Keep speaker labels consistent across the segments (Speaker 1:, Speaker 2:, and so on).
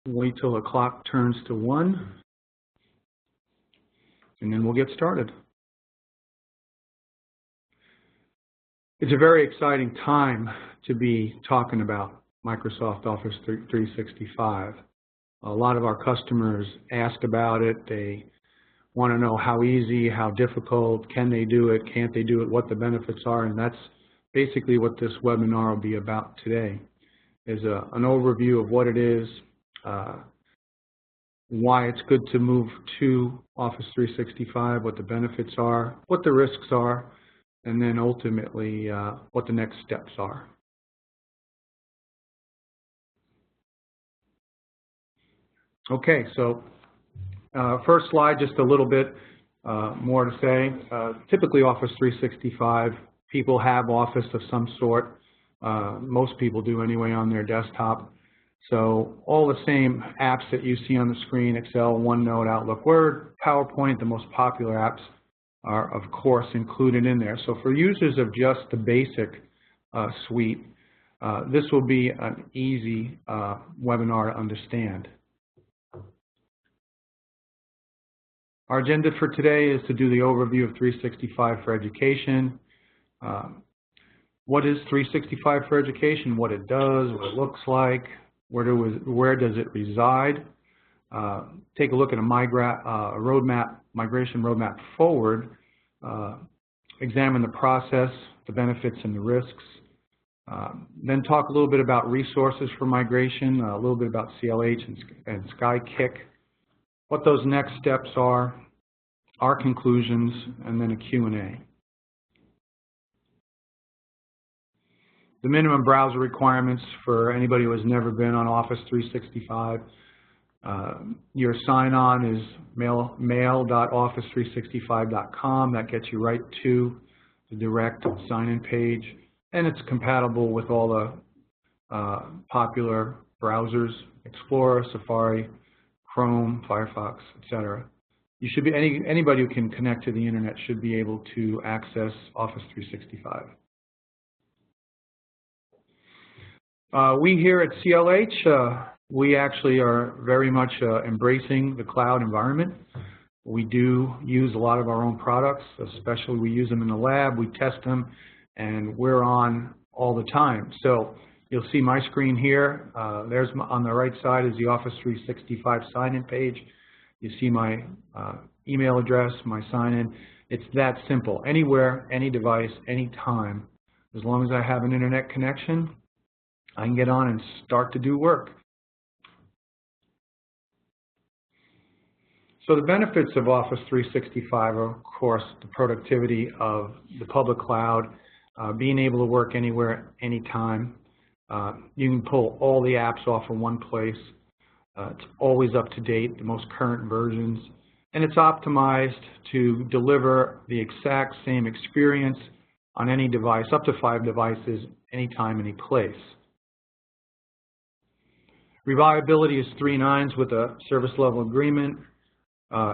Speaker 1: Wait till the clock turns to 1, and then we'll get started. It's a very exciting time to be talking about Microsoft Office 365. A lot of our customers ask about it. They want to know how easy, how difficult, can they do it, can't they do it, what the benefits are, and that's basically what this webinar will be about today. Is an overview of what it is, why it's good to move to Office 365, what the benefits are, what the risks are, and then ultimately what the next steps are. Okay, so first slide, just a little bit more to say. Typically Office 365, people have Office of some sort. Most people do anyway on their desktop. So all the same apps that you see on the screen, Excel, OneNote, Outlook, Word, PowerPoint, the most popular apps are of course included in there. So for users of just the basic suite, this will be an easy webinar to understand. Our agenda for today is to do the overview of 365 for Education. What is 365 for Education, what it does, what it looks like, where does it reside. Take a look at a migration roadmap forward. Examine the process, the benefits and the risks. Then talk a little bit about resources for migration, a little bit about CLH and Skykick, what those next steps are, our conclusions, and then a Q&A. The minimum browser requirements for anybody who has never been on Office 365. Your sign-on is mail.office365.com. That gets you right to the direct sign-in page, and it's compatible with all the popular browsers: Explorer, Safari, Chrome, Firefox, etc. You should be anybody who can connect to the internet should be able to access Office 365. We here at CLH, we actually are very much embracing the cloud environment. We do use a lot of our own products, especially we use them in the lab, we test them, and we're on all the time. So you'll see my screen here. There's on the right side is the Office 365 sign-in page. You see my email address, my sign-in. It's that simple. Anywhere, any device, anytime, as long as I have an internet connection, I can get on and start to do work. So the benefits of Office 365 are, of course, the productivity of the public cloud, being able to work anywhere, anytime. You can pull all the apps off of one place. It's always up to date, the most current versions, and it's optimized to deliver the exact same experience on any device, up to 5 devices, anytime, any place. Reliability is 3 nines with a service level agreement.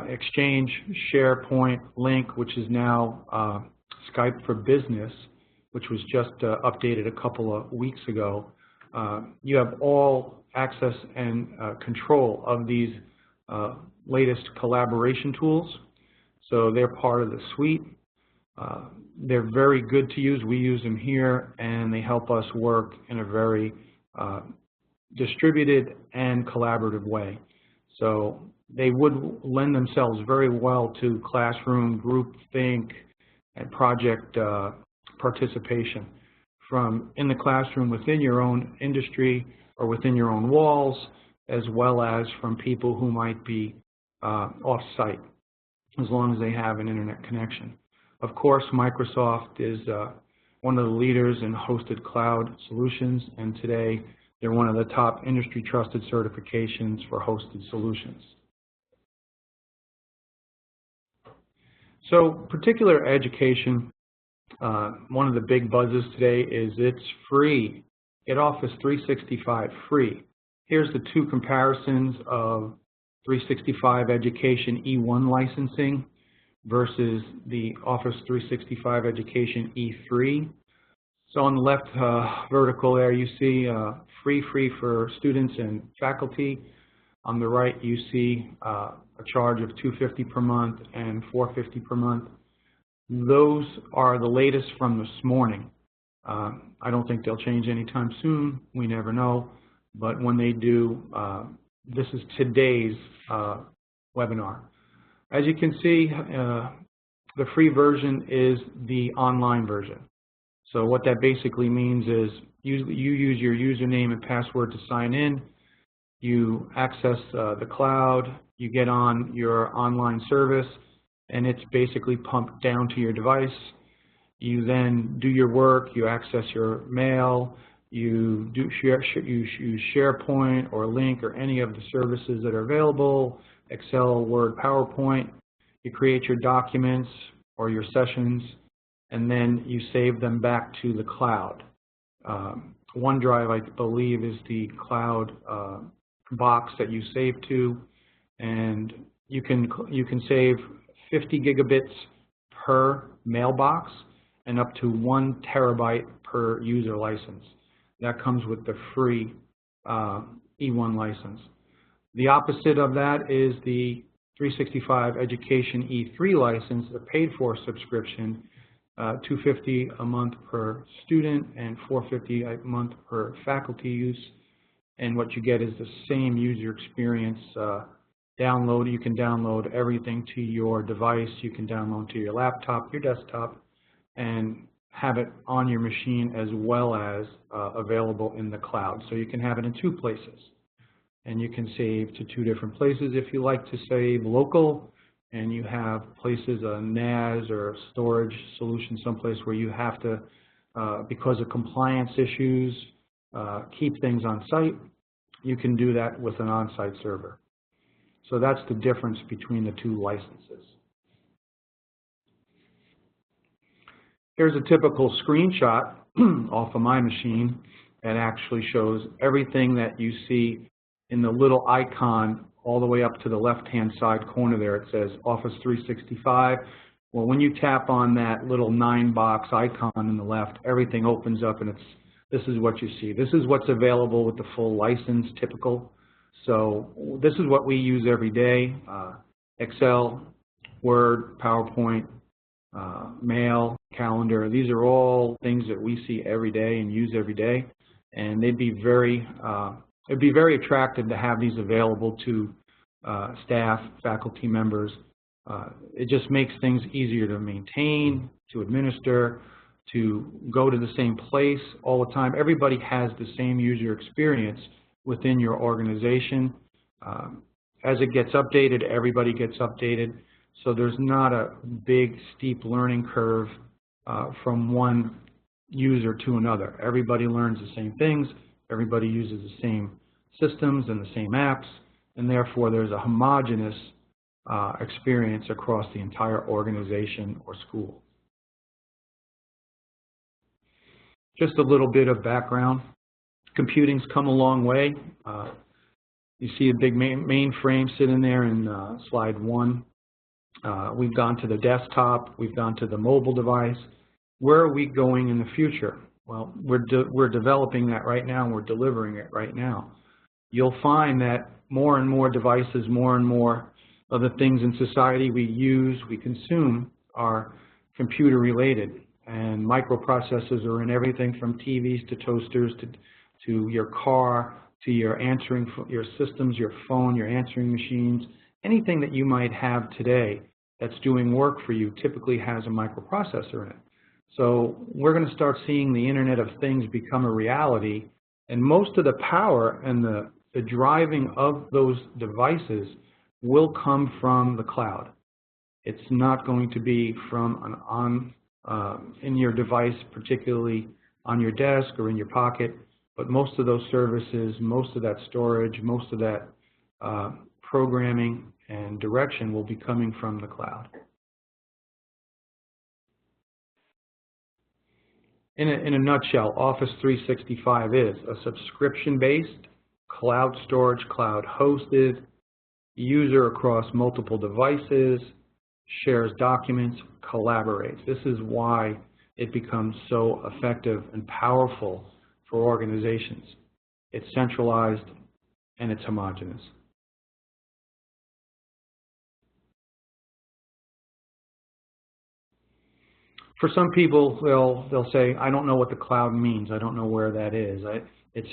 Speaker 1: Exchange, SharePoint, Link, which is now Skype for Business, which was just updated a couple of weeks ago. You have all access and control of these latest collaboration tools. So they're part of the suite. They're very good to use. We use them here, and they help us work in a very distributed and collaborative way. So they would lend themselves very well to classroom, group think, and project participation from in the classroom within your own industry or within your own walls, as well as from people who might be off-site, as long as they have an internet connection. Of course, Microsoft is one of the leaders in hosted cloud solutions, and today they're one of the top industry trusted certifications for hosted solutions. So particular education, one of the big buzzes today is it's free. Get Office 365 free. Here's the 2 comparisons of 365 Education E1 licensing versus the Office 365 Education E3. So on the left vertical there you see free for students and faculty. On the right, you see a charge of $250 per month and $450 per month. Those are the latest from this morning. I don't think they'll change anytime soon. We never know. But when they do, this is today's webinar. As you can see, the free version is the online version. So what that basically means is you use your username and password to sign in. You access the cloud. You get on your online service, and it's basically pumped down to your device. You then do your work. You access your mail. You use SharePoint or Link or any of the services that are available, Excel, Word, PowerPoint. You create your documents or your sessions, and then you save them back to the cloud. OneDrive, I believe, is the cloud box that you save to, and you can save 50 gigabits per mailbox and up to 1 terabyte per user license. That comes with the free E1 license. The opposite of that is the 365 Education E3 license, the paid-for subscription, $250 a month per student and $450 a month per faculty use. And what you get is the same user experience. You can download everything to your device. You can download to your laptop, your desktop, and have it on your machine as well as available in the cloud. So you can have it in 2 places. And you can save to 2 different places if you like to save local, and you have places, a NAS or a storage solution someplace where you have to, because of compliance issues, keep things on site. You can do that with an on-site server. So that's the difference between the 2 licenses. Here's a typical screenshot off of my machine that actually shows everything that you see in the little icon all the way up to the left-hand side corner there. It says Office 365. Well, when you tap on that little 9-box icon on the left, everything opens up, and this is what you see. This is what's available with the full license, typical. So this is what we use every day. Excel, Word, PowerPoint, mail, calendar. These are all things that we see every day and use every day. And it'd be very attractive to have these available to staff, faculty members. It just makes things easier to maintain, to administer, to go to the same place all the time. Everybody has the same user experience within your organization. As it gets updated, everybody gets updated. So there's not a big, steep learning curve from one user to another. Everybody learns the same things. Everybody uses the same systems and the same apps, and therefore there's a homogeneous experience across the entire organization or school. Just a little bit of background. Computing's come a long way. You see a big mainframe sitting there in slide 1. We've gone to the desktop. We've gone to the mobile device. Where are we going in the future? Well, we're developing that right now, and we're delivering it right now. You'll find that more and more devices, more and more of the things in society we use, we consume, are computer related. And microprocessors are in everything from TVs to toasters to your car, to your systems, your phone, your answering machines. Anything that you might have today that's doing work for you typically has a microprocessor in it. So we're going to start seeing the Internet of Things become a reality, and most of the power and the driving of those devices will come from the cloud. It's not going to be from in your device, particularly on your desk or in your pocket, but most of those services, most of that storage, most of that programming and direction will be coming from the cloud. In a nutshell, Office 365 is a subscription-based, cloud storage, cloud hosted, user across multiple devices, shares documents, collaborates. This is why it becomes so effective and powerful for organizations. It's centralized and it's homogeneous. For some people, they'll say, I don't know what the cloud means. I don't know where that is. It's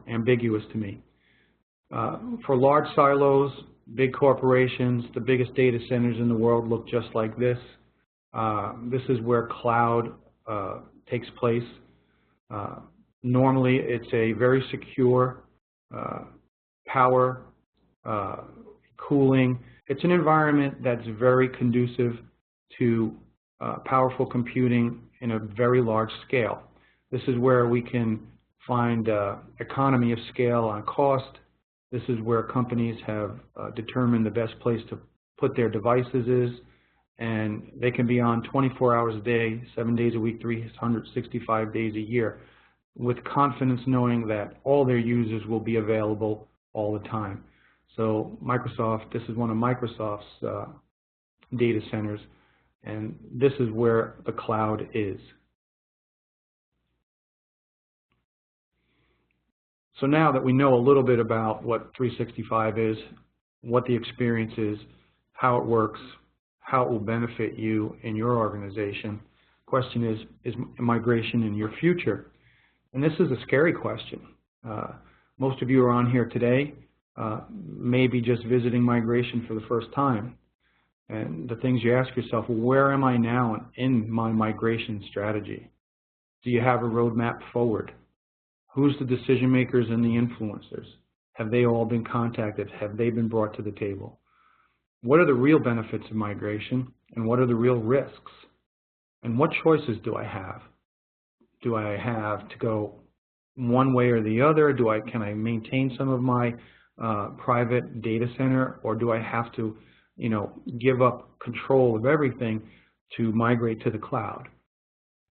Speaker 1: ambiguous to me. For large silos, big corporations, the biggest data centers in the world look just like this. This is where cloud takes place. Normally, it's a very secure power, cooling. It's an environment that's very conducive to powerful computing in a very large scale. This is where we can find economy of scale on cost. This is where companies have determined the best place to put their devices is, and they can be on 24 hours a day, 7 days a week, 365 days a year, with confidence knowing that all their users will be available all the time. So Microsoft, this is one of Microsoft's data centers, and this is where the cloud is. So now that we know a little bit about what 365 is, what the experience is, how it works, how it will benefit you in your organization, the question is migration in your future? And this is a scary question. Most of you are on here today, maybe just visiting migration for the first time. And the things you ask yourself, well, where am I now in my migration strategy? Do you have a roadmap forward? Who's the decision makers and the influencers? Have they all been contacted? Have they been brought to the table? What are the real benefits of migration, and what are the real risks? And what choices do I have? Do I have to go one way or the other? Can I maintain some of my private data center, or do I have to give up control of everything to migrate to the cloud?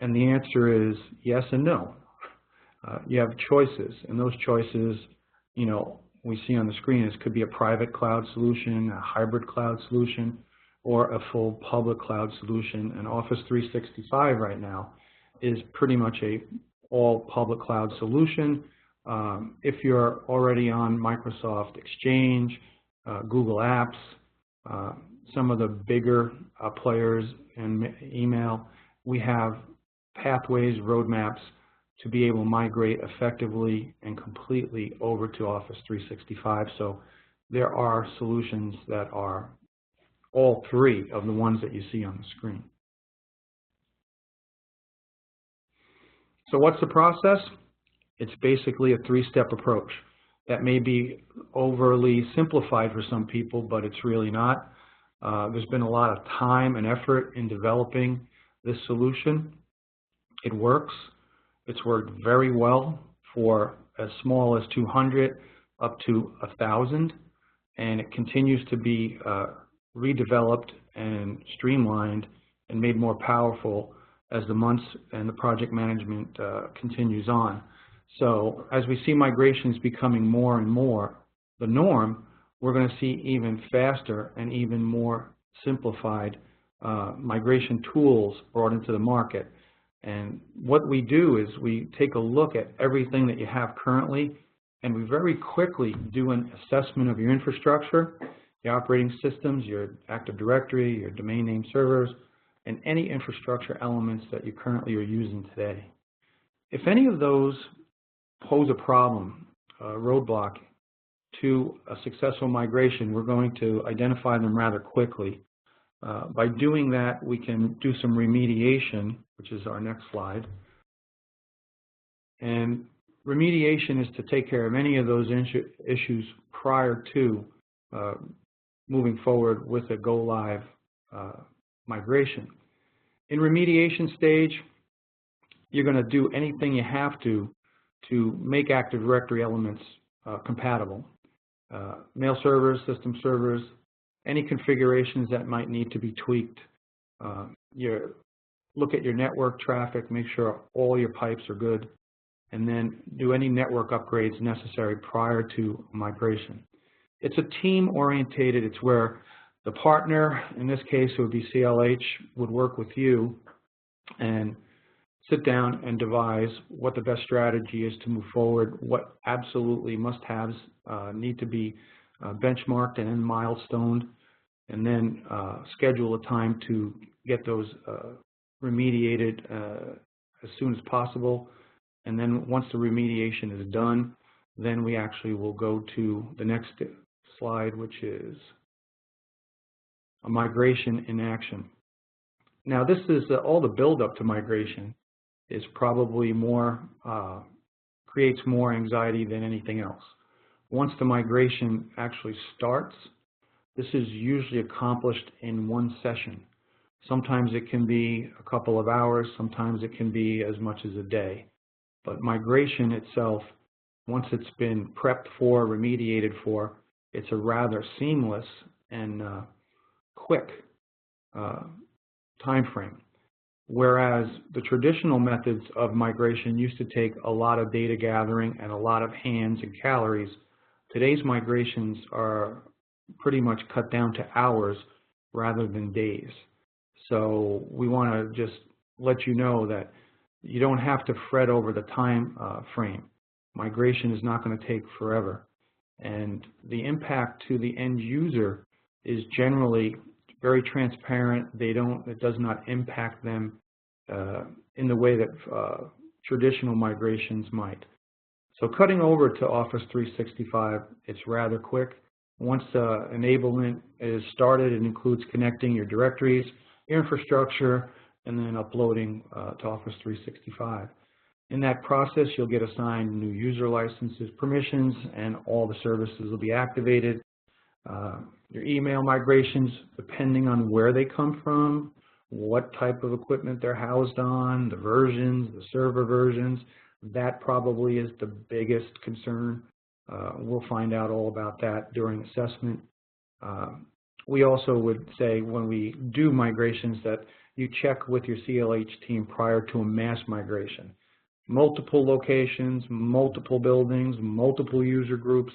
Speaker 1: And the answer is yes and no. You have choices, and those choices, we see on the screen, it could be a private cloud solution, a hybrid cloud solution, or a full public cloud solution. And Office 365 right now is pretty much a all public cloud solution. If you're already on Microsoft Exchange, Google Apps, some of the bigger players in email, we have pathways, roadmaps to be able to migrate effectively and completely over to Office 365. So there are solutions that are all three of the ones that you see on the screen. So what's the process? It's basically a three-step approach. That may be overly simplified for some people, but it's really not. There's been a lot of time and effort in developing this solution. It works. It's worked very well for as small as 200 up to 1,000, and it continues to be redeveloped and streamlined and made more powerful as the months and the project management continues on. So as we see migrations becoming more and more the norm, we're going to see even faster and even more simplified migration tools brought into the market. And what we do is we take a look at everything that you have currently, and we very quickly do an assessment of your infrastructure, the operating systems, your Active Directory, your domain name servers, and any infrastructure elements that you currently are using today. If any of those pose a problem, a roadblock to a successful migration, we're going to identify them rather quickly. By doing that, we can do some remediation, which is our next slide. And remediation is to take care of any of those issues prior to moving forward with a go-live migration. In remediation stage, you're going to do anything you have to make Active Directory elements compatible. Mail servers, system servers, any configurations that might need to be tweaked. Look at your network traffic, make sure all your pipes are good, and then do any network upgrades necessary prior to migration. It's a team-orientated, it's where the partner, in this case it would be CLH, would work with you and sit down and devise what the best strategy is to move forward, what absolutely must-haves need to be benchmarked and then milestoned, and then schedule a time to get those remediated as soon as possible. And then once the remediation is done, then we actually will go to the next slide, which is a migration in action. Now this is all the build-up to migration is probably more, creates more anxiety than anything else. Once the migration actually starts, this is usually accomplished in one session. Sometimes it can be a couple of hours, sometimes it can be as much as a day. But migration itself, once it's been prepped for, remediated for, it's a rather seamless and quick time frame. Whereas the traditional methods of migration used to take a lot of data gathering and a lot of hands and calories, today's migrations are pretty much cut down to hours rather than days. So we want to just let you know that you don't have to fret over the time frame. Migration is not going to take forever. And the impact to the end user is generally very transparent. It does not impact them in the way that traditional migrations might. So cutting over to Office 365, it's rather quick. Once enablement is started, it includes connecting your directories, infrastructure, and then uploading to Office 365. In that process, you'll get assigned new user licenses, permissions, and all the services will be activated. Your email migrations, depending on where they come from, what type of equipment they're housed on, the versions, the server versions, that probably is the biggest concern. We'll find out all about that during assessment. We also would say when we do migrations that you check with your CLH team prior to a mass migration. Multiple locations, multiple buildings, multiple user groups.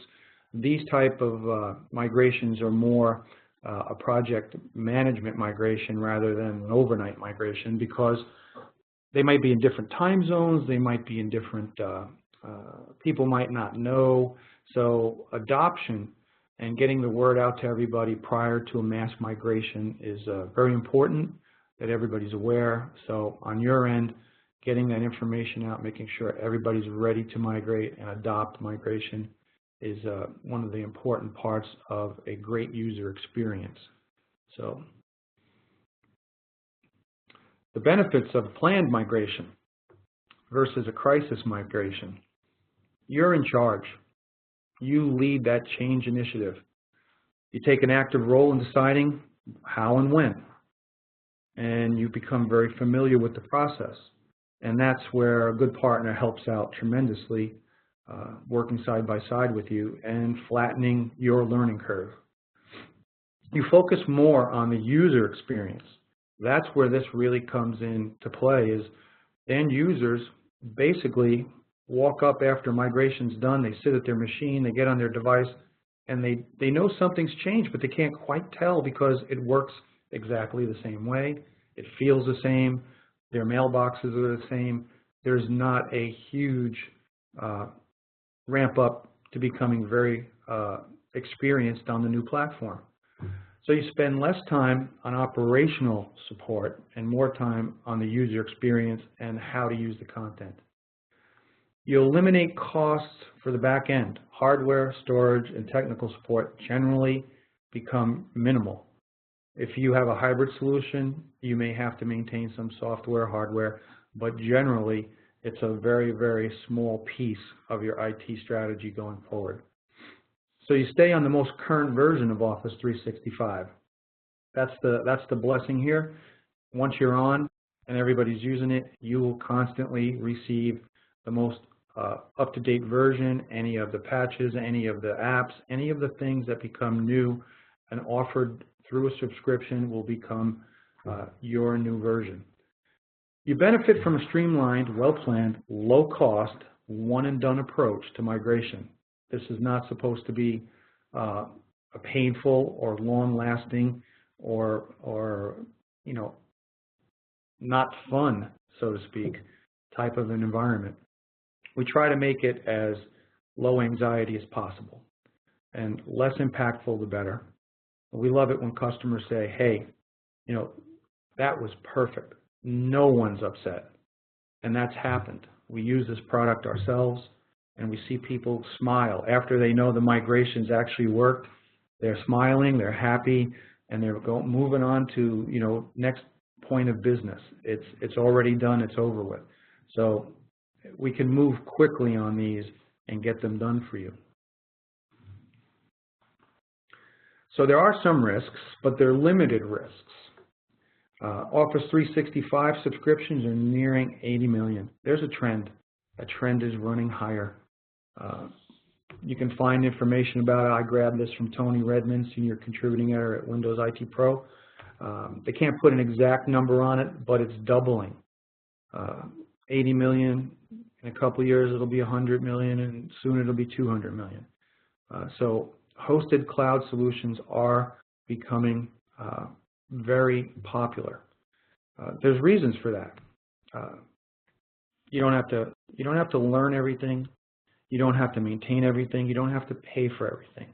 Speaker 1: These type of migrations are more a project management migration rather than an overnight migration, because they might be in different time zones, they might be in different, people might not know. So adoption and getting the word out to everybody prior to a mass migration is very important, that everybody's aware. So on your end, getting that information out, making sure everybody's ready to migrate and adopt migration is one of the important parts of a great user experience. So the benefits of planned migration versus a crisis migration. You're in charge. You lead that change initiative. You take an active role in deciding how and when, and you become very familiar with the process. And that's where a good partner helps out tremendously, working side by side with you and flattening your learning curve. You focus more on the user experience. That's where this really comes into play, is end users basically walk up after migration's done, they sit at their machine, they get on their device, and they know something's changed, but they can't quite tell because it works exactly the same way. It feels the same. Their mailboxes are the same. There's not a huge ramp up to becoming very experienced on the new platform. So you spend less time on operational support and more time on the user experience and how to use the content. You eliminate costs for the back end. Hardware, storage, and technical support generally become minimal. If you have a hybrid solution, you may have to maintain some software, hardware, but generally it's a very, very small piece of your IT strategy going forward. So you stay on the most current version of Office 365. That's the blessing here. Once you're on and everybody's using it, you will constantly receive the most up-to-date version, any of the patches, any of the apps, any of the things that become new and offered through a subscription will become your new version. You benefit from a streamlined, well-planned, low-cost, one-and-done approach to migration. This is not supposed to be a painful or long-lasting or you know, not fun, so to speak, type of an environment. We try to make it as low anxiety as possible, and less impactful the better. We love it when customers say, hey, you know, that was perfect. no one's upset. And that's happened. We use this product ourselves, and we see people smile. After they know the migrations actually worked, they're smiling, they're happy, and they're moving on to, next point of business. It's already done, it's over with. So we can move quickly on these and get them done for you. So there are some risks, but they're limited risks. Office 365 subscriptions are nearing 80 million. There's a trend. That trend is running higher. You can find information about it. I grabbed this from Tony Redmond, Senior Contributing Editor at Windows IT Pro. They can't put an exact number on it, but it's doubling. 80 million, in a couple of years it'll be 100 million, and soon it'll be 200 million. So hosted cloud solutions are becoming very popular. There's reasons for that. You don't have to learn everything. You don't have to maintain everything. You don't have to pay for everything.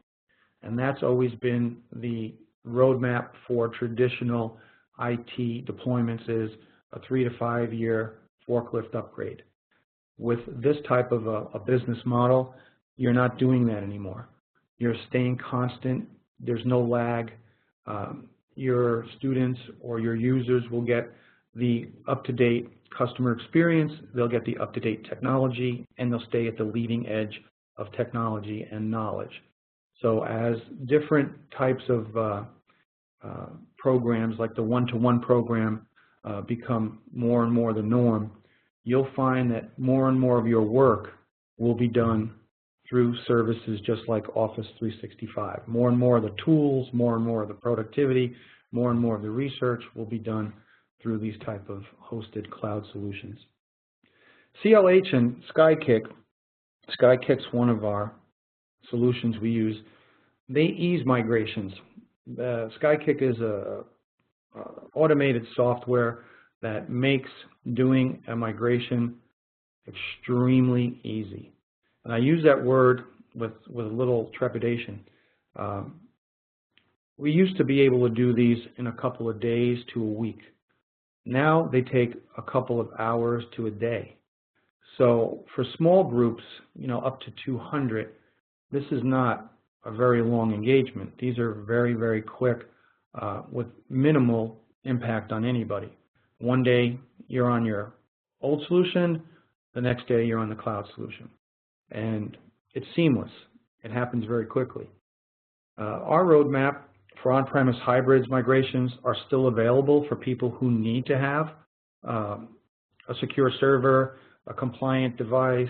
Speaker 1: And that's always been the roadmap for traditional IT deployments, is a 3 to 5 year forklift upgrade. With this type of a business model, you're not doing that anymore. You're staying constant. There's no lag. Your students or your users will get the up-to-date customer experience, they'll get the up-to-date technology, and they'll stay at the leading edge of technology and knowledge. So as different types of programs, like the one-to-one program, become more and more the norm, you'll find that more and more of your work will be done through services just like Office 365. More and more of the tools, more and more of the productivity, more and more of the research will be done through these type of hosted cloud solutions. CLH and Skykick's one of our solutions we use. They ease migrations. Skykick is a automated software that makes doing a migration extremely easy. And I use that word with a little trepidation. We used to be able to do these in a couple of days to a week. Now they take a couple of hours to a day. So for small groups, up to 200, this is not a very long engagement. These are very, very quick with minimal impact on anybody. One day you're on your old solution, the next day you're on the cloud solution. And it's seamless. It happens very quickly. Our roadmap for on-premise hybrids migrations are still available for people who need to have a secure server, a compliant device,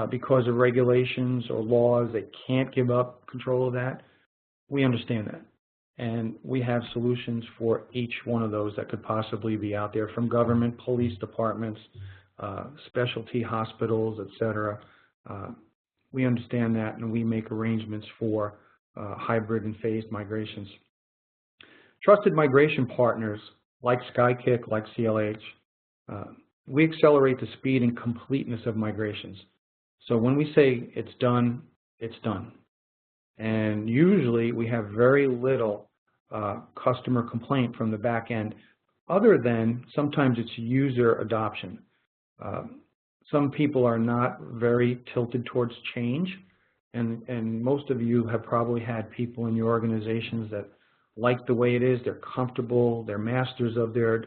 Speaker 1: because of regulations or laws. They can't give up control of that. We understand that. And we have solutions for each one of those that could possibly be out there, from government, police departments, specialty hospitals, etc. We understand that, and we make arrangements for hybrid and phased migrations. Trusted migration partners like Skykick, like CLH, we accelerate the speed and completeness of migrations. So when we say it's done, it's done. And usually we have very little customer complaint from the back end, other than sometimes it's user adoption. Some people are not very tilted towards change, and most of you have probably had people in your organizations that like the way it is, they're comfortable, they're masters of their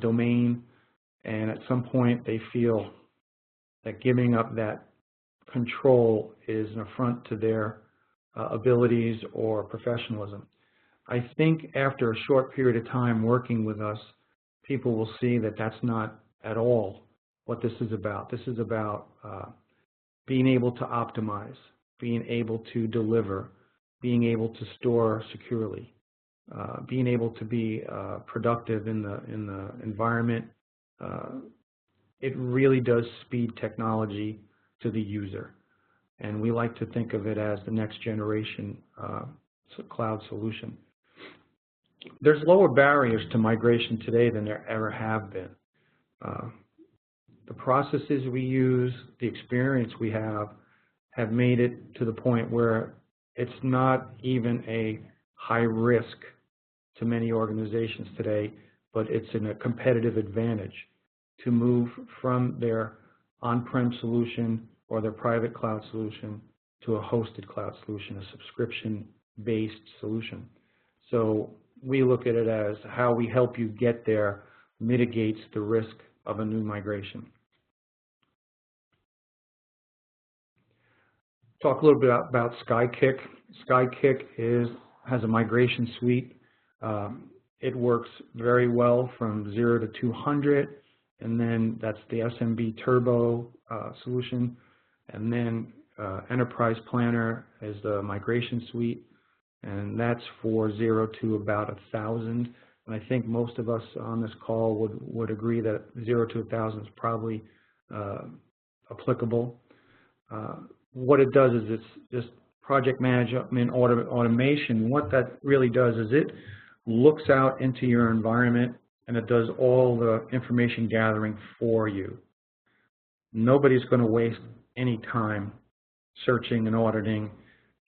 Speaker 1: domain, and at some point they feel that giving up that control is an affront to their abilities or professionalism. I think after a short period of time working with us, people will see that that's not at all what this is about. This is about being able to optimize, being able to deliver, being able to store securely, being able to be productive in the environment. It really does speed technology to the user, and we like to think of it as the next generation cloud solution. There's lower barriers to migration today than there ever have been. The processes we use, the experience we have made it to the point where it's not even a high risk to many organizations today, but it's in a competitive advantage to move from their on-prem solution or their private cloud solution to a hosted cloud solution, a subscription-based solution. So we look at it as how we help you get there mitigates the risk of a new migration. Talk a little bit about Skykick. Skykick has a migration suite. It works very well from 0 to 200, and then that's the SMB Turbo solution. And then Enterprise Planner is the migration suite, and that's for 0 to about 1,000. And I think most of us on this call would agree that 0 to 1,000 is probably applicable. What it does is it's just project management automation. What that really does is it looks out into your environment and it does all the information gathering for you. Nobody's going to waste any time searching and auditing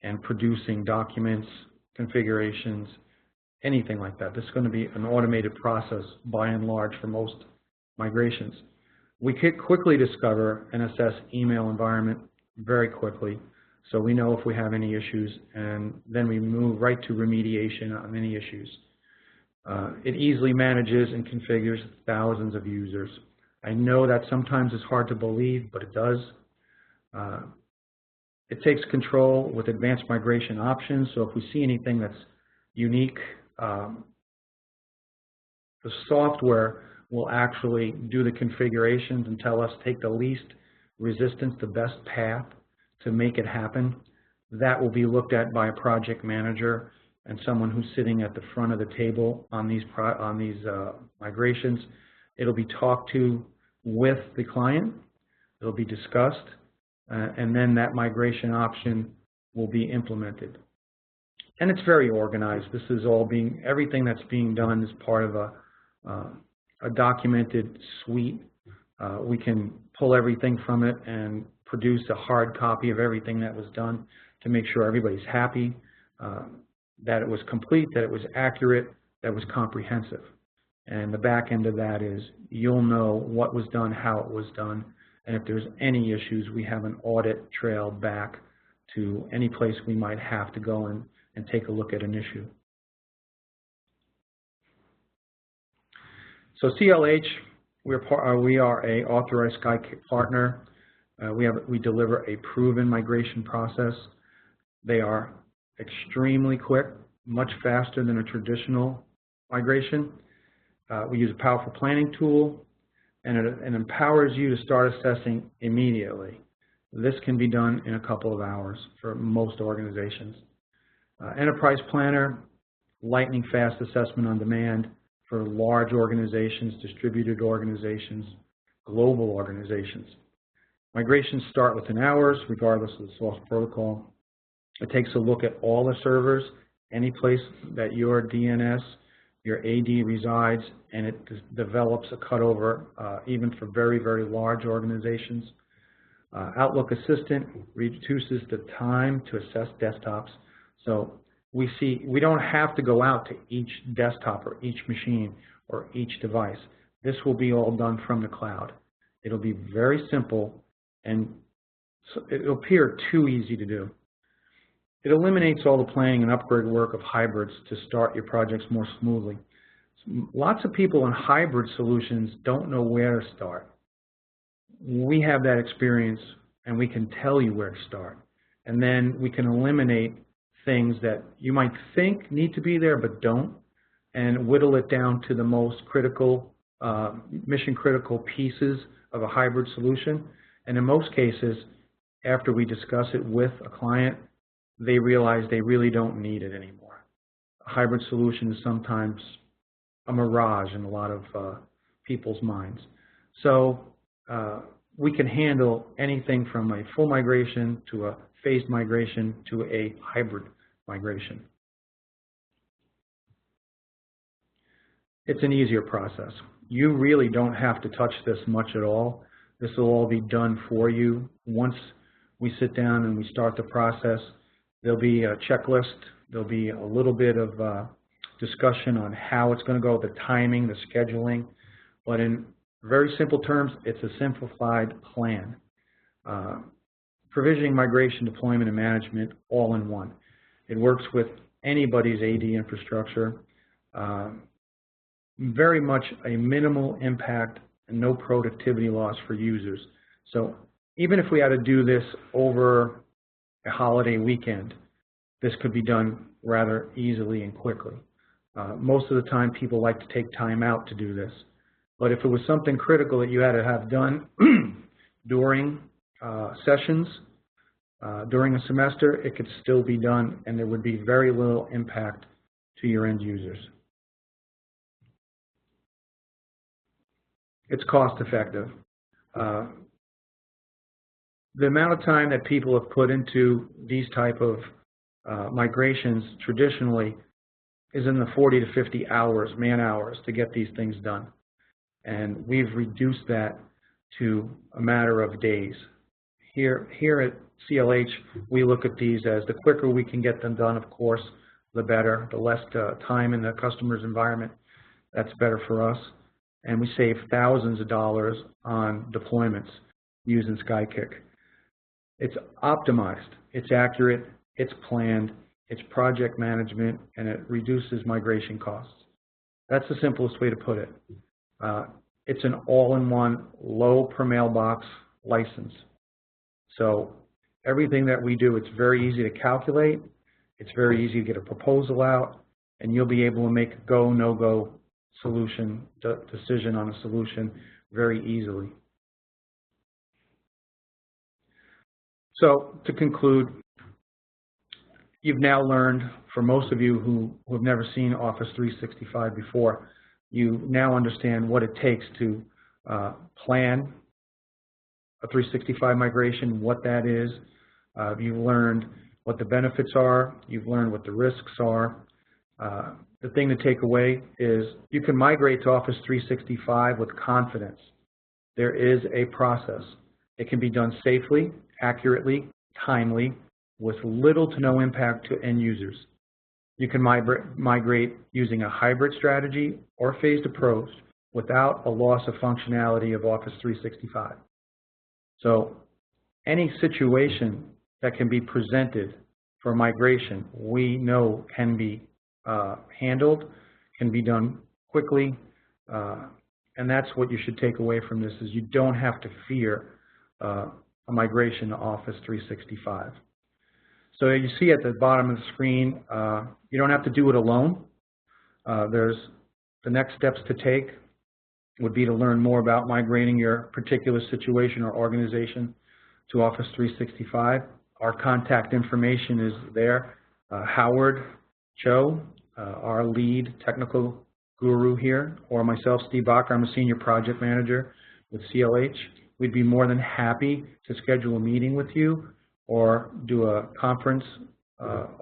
Speaker 1: and producing documents, configurations, anything like that. This is going to be an automated process by and large for most migrations. We could quickly discover and assess email environment very quickly, so we know if we have any issues, and then we move right to remediation on any issues. It easily manages and configures thousands of users. I know that sometimes it's hard to believe, but it does. It takes control with advanced migration options, so if we see anything that's unique, the software will actually do the configurations and tell us take the least resistance, the best path to make it happen. That will be looked at by a project manager and someone who's sitting at the front of the table on these migrations. It'll be talked to with the client. It'll be discussed, and then that migration option will be implemented. And it's very organized. This is all everything that's being done is part of a documented suite. We can pull everything from it and produce a hard copy of everything that was done to make sure everybody's happy, that it was complete, that it was accurate, that it was comprehensive. And the back end of that is you'll know what was done, how it was done, and if there's any issues, we have an audit trail back to any place we might have to go in and take a look at an issue. So CLH, we are a authorized Skykick partner. We deliver a proven migration process. They are extremely quick, much faster than a traditional migration. We use a powerful planning tool, and it empowers you to start assessing immediately. This can be done in a couple of hours for most organizations. Enterprise Planner, lightning fast assessment on demand for large organizations, distributed organizations, global organizations. Migrations start within hours, regardless of the source protocol. It takes a look at all the servers, any place that your DNS, your AD resides, and it develops a cutover even for very, very large organizations. Outlook Assistant reduces the time to assess desktops. So we don't have to go out to each desktop or each machine or each device. This will be all done from the cloud. It'll be very simple, and it'll appear too easy to do. It eliminates all the planning and upgrade work of hybrids to start your projects more smoothly. Lots of people in hybrid solutions don't know where to start. We have that experience, and we can tell you where to start. And then we can eliminate things that you might think need to be there but don't, and whittle it down to the most critical, mission-critical pieces of a hybrid solution. And in most cases, after we discuss it with a client, they realize they really don't need it anymore. A hybrid solution is sometimes a mirage in a lot of people's minds. So we can handle anything from a full migration to a phased migration to a hybrid migration. It's an easier process. You really don't have to touch this much at all. This will all be done for you. Once we sit down and we start the process, there'll be a checklist. There'll be a little bit of discussion on how it's going to go, the timing, the scheduling. But in very simple terms, it's a simplified plan. Provisioning, migration, deployment, and management all in one. It works with anybody's AD infrastructure. Very much a minimal impact and no productivity loss for users. So even if we had to do this over a holiday weekend, this could be done rather easily and quickly. Most of the time people like to take time out to do this. But if it was something critical that you had to have done during sessions, during a semester, it could still be done and there would be very little impact to your end users. It's cost effective. The amount of time that people have put into these type of migrations traditionally is in the 40 to 50 hours, man hours, to get these things done. And we've reduced that to a matter of days. Here at CLH, we look at these as the quicker we can get them done, of course, the better. The less time in the customer's environment, that's better for us. And we save thousands of dollars on deployments using Skykick. It's optimized, it's accurate, it's planned, it's project management, and it reduces migration costs. That's the simplest way to put it. It's an all-in-one, low per mailbox license. So everything that we do, it's very easy to calculate, it's very easy to get a proposal out, and you'll be able to make a go, no-go solution, decision on a solution very easily. So to conclude, you've now learned, for most of you who have never seen Office 365 before, you now understand what it takes to plan a 365 migration, what that is. You've learned what the benefits are. You've learned what the risks are. The thing to take away is you can migrate to Office 365 with confidence. There is a process. It can be done safely, accurately, timely, with little to no impact to end users. You can migrate using a hybrid strategy or phased approach without a loss of functionality of Office 365. So any situation that can be presented for migration, we know can be handled, can be done quickly, and that's what you should take away from this, is you don't have to fear a migration to Office 365. So you see at the bottom of the screen, you don't have to do it alone. There's the next steps to take would be to learn more about migrating your particular situation or organization to Office 365. Our contact information is there. Howard Cho, our lead technical guru here, or myself, Steve Bacher, I'm a senior project manager with CLH. We'd be more than happy to schedule a meeting with you or do a conference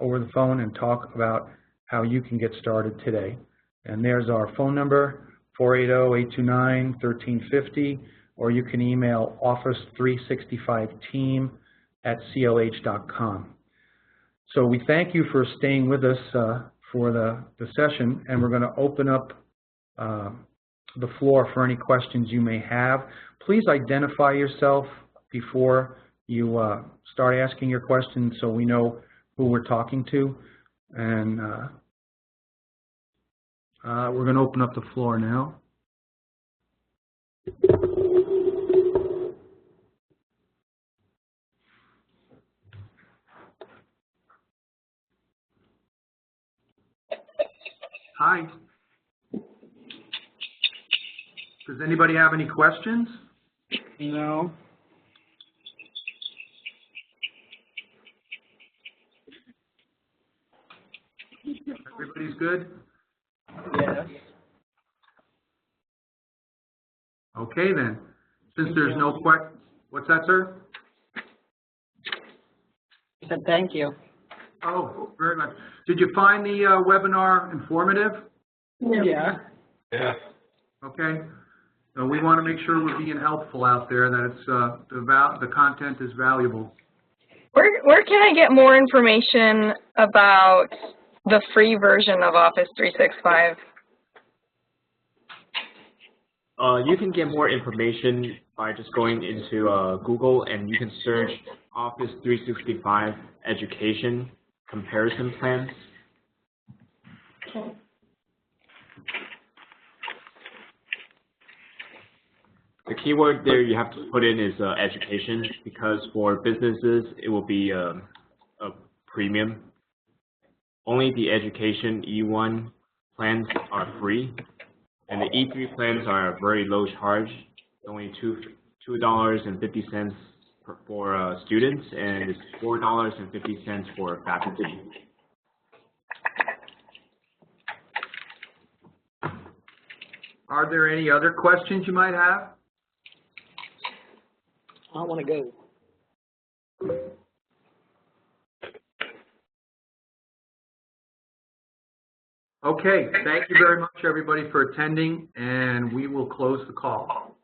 Speaker 1: over the phone and talk about how you can get started today. And there's our phone number, 480-829-1350, or you can email office365team@clh.com. So we thank you for staying with us for the session, and we're going to open up the floor for any questions you may have. Please identify yourself before you start asking your questions so we know who we're talking to. And we're going to open up the floor now. Hi. Does anybody have any questions?
Speaker 2: No.
Speaker 1: Everybody's good?
Speaker 2: Yes.
Speaker 1: Okay then. Since there's no questions, what's that, sir?
Speaker 2: I said thank you.
Speaker 1: Oh, very much. Did you find the webinar informative?
Speaker 2: Yeah.
Speaker 3: Yeah.
Speaker 1: Okay. So we want to make sure we're being helpful out there, that it's the content is valuable.
Speaker 4: Where can I get more information about
Speaker 3: the free version of Office 365?
Speaker 4: You can get more information by just going into Google, and you can search Office 365 Education Comparison Plans. The keyword there you have to put in is education, because for businesses it will be a premium. Only the education E1 plans are free, and the E3 plans are a very low charge, only $2.50 for students, and it's $4.50 for faculty.
Speaker 1: Are there any other questions you might have?
Speaker 2: I want to go.
Speaker 1: Okay, thank you very much, everybody, for attending, and we will close the call.